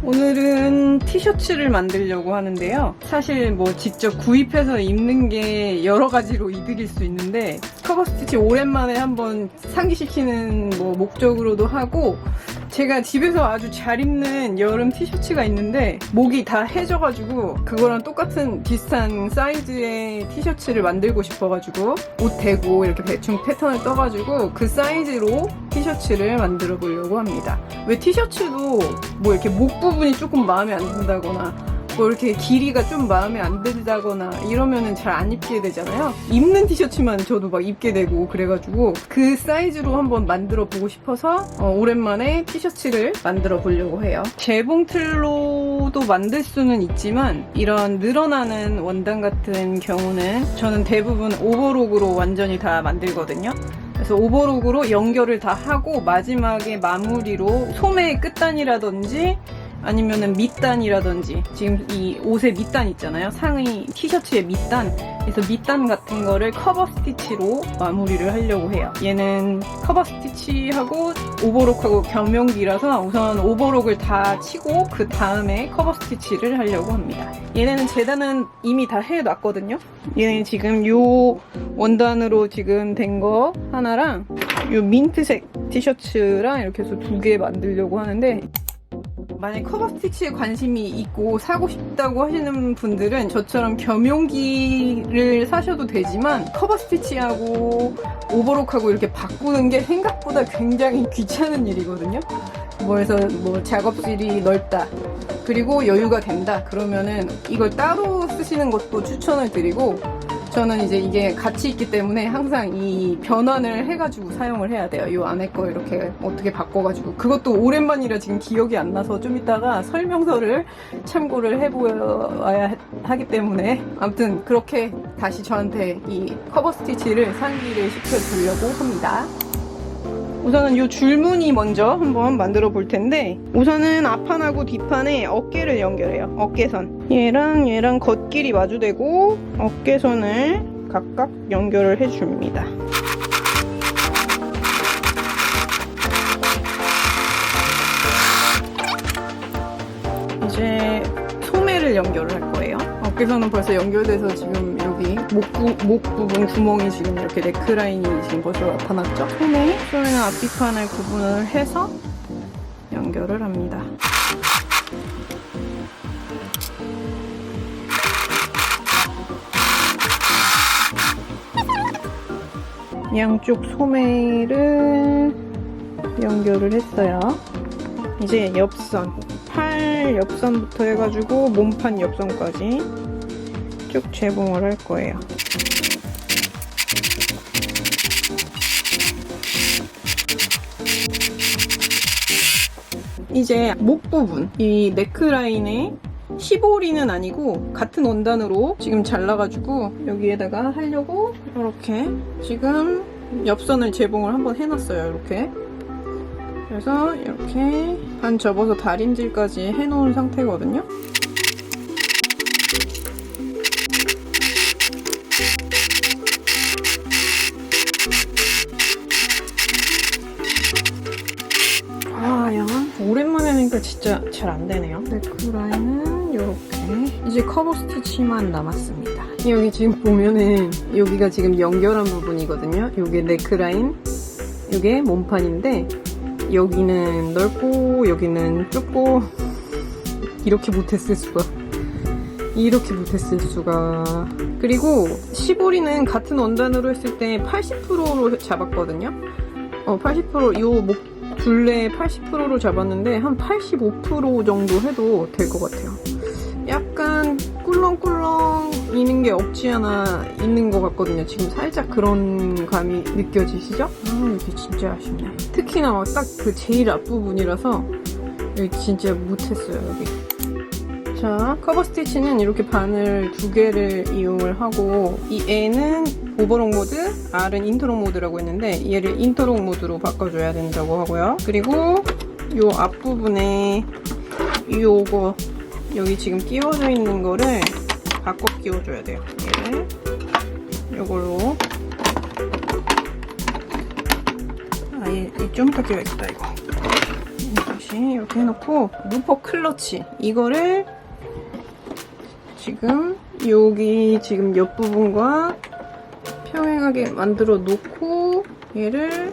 오늘은 티셔츠를 만들려고 하는데요. 사실 뭐 직접 구입해서 입는 게 여러 가지로 이득일 수 있는데 커버 스티치 오랜만에 한번 상기시키는 뭐 목적으로도 하고, 제가 집에서 아주 잘 입는 여름 티셔츠가 있는데 목이 다 해져가지고 그거랑 똑같은 비슷한 사이즈의 티셔츠를 만들고 싶어가지고 옷 대고 이렇게 대충 패턴을 떠가지고 그 사이즈로 티셔츠를 만들어 보려고 합니다. 왜 티셔츠도 뭐 이렇게 목 부분이 조금 마음에 안 든다거나 뭐 이렇게 길이가 좀 마음에 안 들다거나 이러면은 잘 안 입게 되잖아요. 입는 티셔츠만 저도 막 입게 되고, 그래가지고 그 사이즈로 한번 만들어 보고 싶어서 오랜만에 티셔츠를 만들어 보려고 해요. 재봉틀로도 만들 수는 있지만 이런 늘어나는 원단 같은 경우는 저는 대부분 오버록으로 완전히 다 만들거든요. 그래서 오버록으로 연결을 다 하고 마지막에 마무리로 소매의 끝단이라든지 아니면은 밑단이라든지, 지금 이 옷의 밑단 있잖아요. 상의 티셔츠의 밑단. 그래서 밑단 같은 거를 커버 스티치로 마무리를 하려고 해요. 얘는 커버 스티치하고 오버록하고 겸용기라서 우선 오버록을 다 치고 그 다음에 커버 스티치를 하려고 합니다. 얘네는 재단은 이미 다 해놨거든요. 얘는 지금 요 원단으로 지금 된 거 하나랑 요 민트색 티셔츠랑 이렇게 해서 2개 만들려고 하는데, 만약 커버 스티치에 관심이 있고 사고 싶다고 하시는 분들은 저처럼 겸용기를 사셔도 되지만, 커버 스티치하고 오버록하고 이렇게 바꾸는 게 생각보다 굉장히 귀찮은 일이거든요. 그래서 뭐 작업실이 넓다, 그리고 여유가 된다 그러면은 이걸 따로 쓰시는 것도 추천을 드리고, 저는 이제 이게 같이 있기 때문에 항상 이 변환을 해가지고 사용을 해야 돼요. 이 안에 거 이렇게 어떻게 바꿔가지고. 그것도 오랜만이라 지금 기억이 안 나서 좀 이따가 설명서를 참고를 해보아야 하기 때문에, 아무튼 그렇게 다시 저한테 이 커버 스티치를 상기를 시켜주려고 합니다. 우선은 이 줄무늬 먼저 한번 만들어 볼 텐데, 우선은 앞판하고 뒷판에 어깨를 연결해요. 어깨선. 얘랑 겉길이 마주대고 어깨선을 각각 연결을 해줍니다. 이제 소매를 연결을 할 거예요. 어깨선은 벌써 연결돼서 지금 여기 목 부분 구멍이 지금 이렇게 네크라인이 지금 벌써 나타났죠? 소매는 앞뒤판을 구분을 해서 연결을 합니다. 양쪽 소매를 연결을 했어요. 이제 옆선, 팔 옆선부터 해가지고 몸판 옆선까지 쭉 재봉을 할 거예요. 이제 목 부분, 이 네크라인에 15리는 아니고 같은 원단으로 지금 잘라가지고 여기에다가 하려고 이렇게 지금 옆선을 재봉을 한번 해놨어요. 이렇게. 그래서 이렇게 반 접어서 다림질까지 해놓은 상태거든요. 오랜만에 하니까 진짜 잘 안되네요. 네크라인은 이렇게. 이제 커버 스티치만 남았습니다. 여기 지금 보면은 여기가 지금 연결한 부분이거든요. 요게 네크라인, 요게 몸판인데 여기는 넓고 여기는 좁고, 이렇게 못했을 수가. 그리고 시보리는 같은 원단으로 했을 때 80%로 잡았거든요. 80% 요 목 둘레 80%로 잡았는데 한 85% 정도 해도 될 것 같아요. 약간 꿀렁꿀렁 있는 게 없지 않아 있는 것 같거든요. 지금 살짝 그런 감이 느껴지시죠? 이게 진짜 아쉽네. 특히나 딱 그 제일 앞부분이라서 여기 진짜 못했어요. 여기. 자, 커버 스티치는 이렇게 바늘 2개를 이용을 하고, 이 N은 오버록 모드, R은 인터록 모드라고 했는데 얘를 인터록 모드로 바꿔줘야 된다고 하고요. 그리고 요 앞부분에 요거 여기 지금 끼워져 있는 거를 바꿔 끼워줘야 돼요. 얘를 요걸로 아예 좀 더 끼워야겠다. 이거 다시 이렇게 해놓고 루퍼 클러치 이거를 지금 여기 지금 옆부분과 평행하게 만들어 놓고 얘를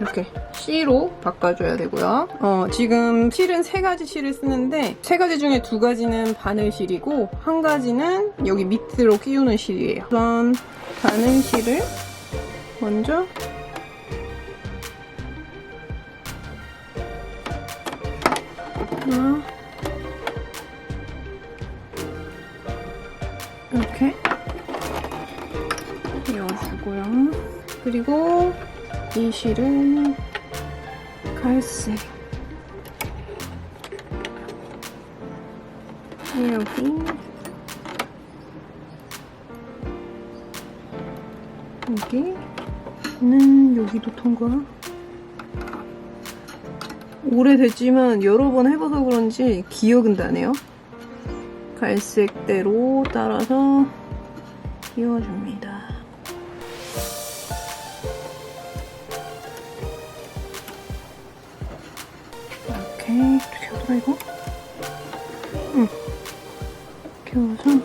이렇게 C로 바꿔줘야 되고요. 지금 실은 3가지 실을 쓰는데 3가지 중에 2가지는 바늘 실이고 1가지는 여기 밑으로 끼우는 실이에요. 우선 바늘 실을 먼저 이렇게 넣어주고요. 그리고 이 실은 갈색 여기는 여기도 통과. 오래됐지만 여러 번 해봐서 그런지 기억은 나네요. 갈색대로 따라서 끼워줍니다. 이렇게 어떻게 하더라 이거? 응. 끼워서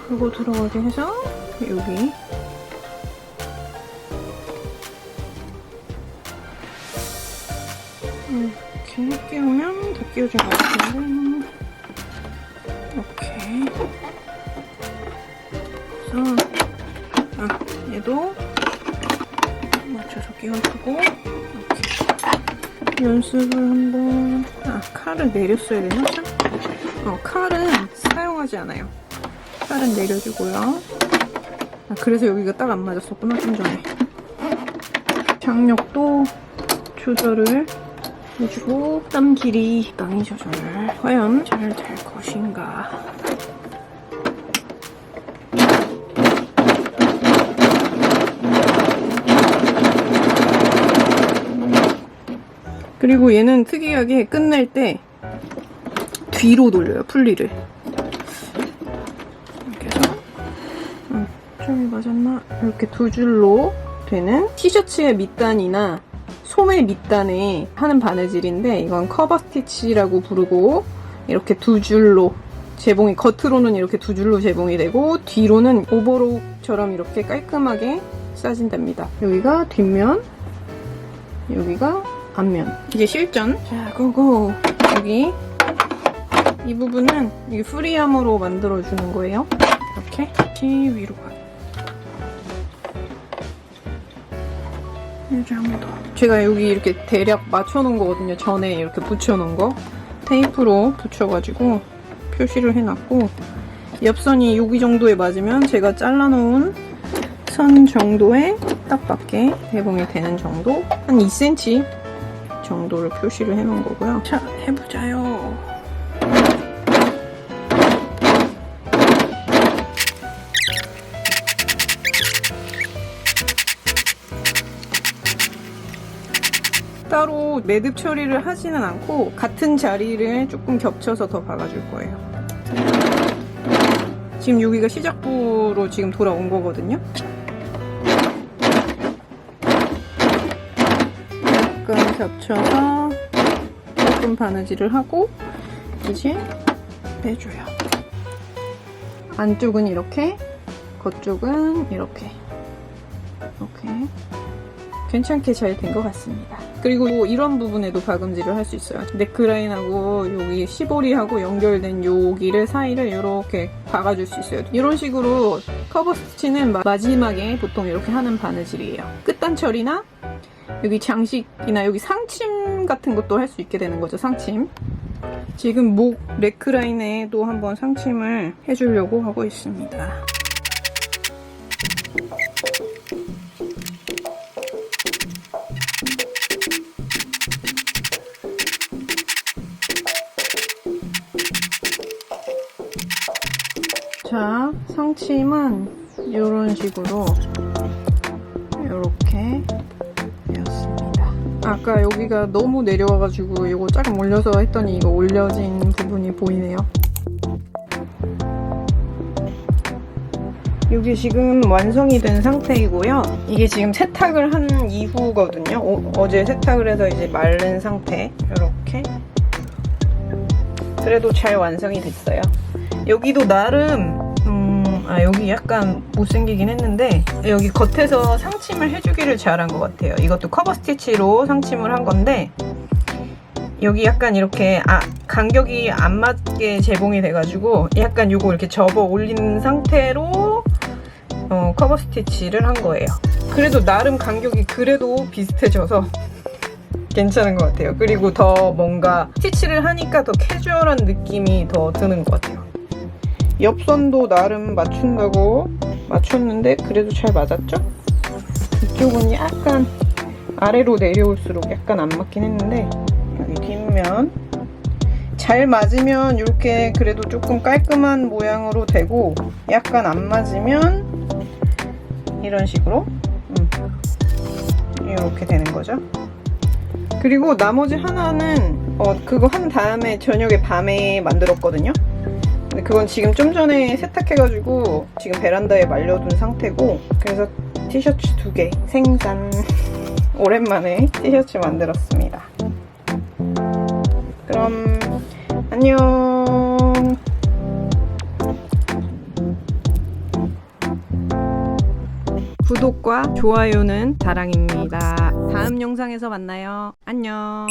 그거 들어가게 해서 여기 이렇게 끼우면 다 끼워진 것 같은데 이렇게 그래서 얘도 맞춰서 끼워주고 이렇게 연습을 한번 칼을 내렸어야 되나? 칼은 사용하지 않아요. 칼은 내려주고요. 그래서 여기가 딱 안 맞았었구나 좀 전에. 장력도 조절을 해주고 땀 길이 적당히 조절을 과연 잘 될 것인가. 그리고 얘는 특이하게 끝낼 때 뒤로 돌려요, 풀리를. 이렇게 해서 좀 맞았나? 이렇게 2줄로 되는 티셔츠의 밑단이나 소매 밑단에 하는 바느질인데 이건 커버 스티치라고 부르고 이렇게 2줄로 재봉이 겉으로는 이렇게 2줄로 재봉이 되고 뒤로는 오버록처럼 이렇게 깔끔하게 싸진답니다. 여기가 뒷면, 여기가 앞면. 이제 실전. 자, 그리고 여기 이 부분은 이 프리함으로 만들어주는 거예요. 이렇게 위로 가. 이제 한 번 더. 제가 여기 이렇게 대략 맞춰놓은 거거든요. 전에 이렇게 붙여놓은 거. 테이프로 붙여가지고 표시를 해놨고 옆선이 여기 정도에 맞으면 제가 잘라놓은 선 정도에 딱 맞게 개봉이 되는 정도? 한 2cm 정도를 표시를 해놓은 거고요. 자, 해보자요. 따로 매듭 처리를 하지는 않고 같은 자리를 조금 겹쳐서 더 박아줄 거예요. 지금 여기가 시작부로 지금 돌아온 거거든요. 약간 겹쳐서 조금 바느질을 하고 이제 빼줘요. 안쪽은 이렇게, 겉쪽은 이렇게. 괜찮게 잘 된 것 같습니다. 그리고 이런 부분에도 박음질을 할 수 있어요. 넥라인하고 여기 시보리하고 연결된 여기를 사이를 이렇게 박아줄 수 있어요. 이런 식으로 커버 스티치는 마지막에 보통 이렇게 하는 바느질이에요. 끝단 처리나 여기 장식이나 여기 상침 같은 것도 할 수 있게 되는 거죠. 상침. 지금 목 넥라인에도 한번 상침을 해주려고 하고 있습니다. 자, 상침은 이런 식으로 이렇게 되었습니다. 아까 여기가 너무 내려와가지고 이거 조금 올려서 했더니 이거 올려진 부분이 보이네요. 이게 지금 완성이 된 상태이고요. 이게 지금 세탁을 한 이후거든요. 어제 세탁을 해서 이제 마른 상태. 이렇게. 그래도 잘 완성이 됐어요. 여기도 나름 여기 약간 못생기긴 했는데 여기 겉에서 상침을 해주기를 잘한 것 같아요. 이것도 커버 스티치로 상침을 한 건데 여기 약간 이렇게 간격이 안 맞게 재봉이 돼가지고 약간 요거 이렇게 접어 올린 상태로 커버 스티치를 한 거예요. 그래도 나름 간격이 그래도 비슷해져서 괜찮은 것 같아요. 그리고 더 뭔가 스티치를 하니까 더 캐주얼한 느낌이 더 드는 것 같아요. 옆선도 나름 맞춘다고 맞췄는데 그래도 잘 맞았죠? 이쪽은 약간 아래로 내려올수록 약간 안 맞긴 했는데 여기 뒷면 잘 맞으면 이렇게 그래도 조금 깔끔한 모양으로 되고 약간 안 맞으면 이런 식으로 이렇게 되는 거죠. 그리고 나머지 하나는 그거 한 다음에 저녁에 밤에 만들었거든요. 근데 그건 지금 좀 전에 세탁해가지고 지금 베란다에 말려둔 상태고 그래서 티셔츠 2개 생산. 오랜만에 티셔츠 만들었습니다. 그럼 안녕. 구독과 좋아요는 자랑입니다. 다음 영상에서 만나요. 안녕.